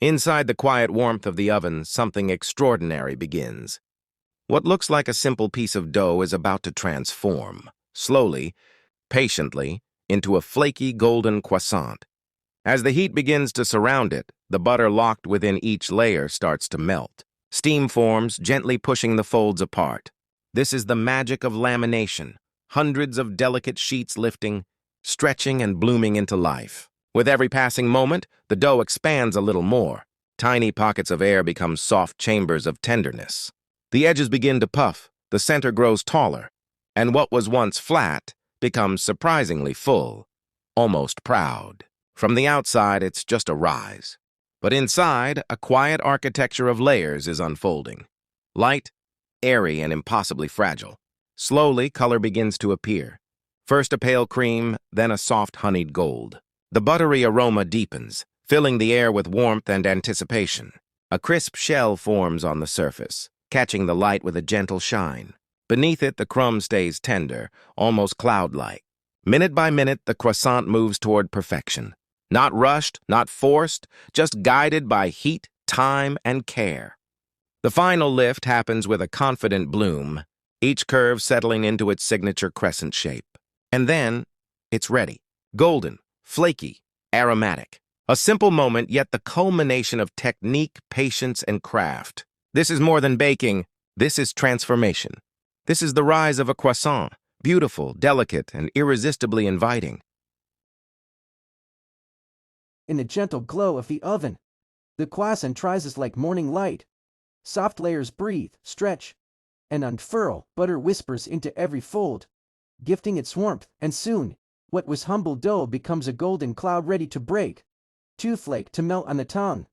Inside the quiet warmth of the oven, something extraordinary begins. What looks like a simple piece of dough is about to transform, slowly, patiently, into a flaky golden croissant. As the heat begins to surround it, the butter locked within each layer starts to melt. Steam forms, gently pushing the folds apart. This is the magic of lamination, hundreds of delicate sheets lifting, stretching and blooming into life. With every passing moment, the dough expands a little more. Tiny pockets of air become soft chambers of tenderness. The edges begin to puff, the center grows taller, and what was once flat becomes surprisingly full, almost proud. From the outside, it's just a rise. But inside, a quiet architecture of layers is unfolding. Light, airy, and impossibly fragile. Slowly, color begins to appear. First a pale cream, then a soft honeyed gold. The buttery aroma deepens, filling the air with warmth and anticipation. A crisp shell forms on the surface, catching the light with a gentle shine. Beneath it, the crumb stays tender, almost cloud-like. Minute by minute, the croissant moves toward perfection. Not rushed, not forced, just guided by heat, time, and care. The final lift happens with a confident bloom, each curve settling into its signature crescent shape. And then, it's ready. Golden, flaky, aromatic. A simple moment, yet the culmination of technique, patience, and craft. This is more than baking. This is transformation. This is the rise of a croissant, beautiful, delicate, and irresistibly inviting. In the gentle glow of the oven, the croissant rises like morning light. Soft layers breathe, stretch, and unfurl. Butter whispers into every fold, gifting its warmth, and soon, what was humble dough becomes a golden cloud ready to break. Too flake to melt on the tongue.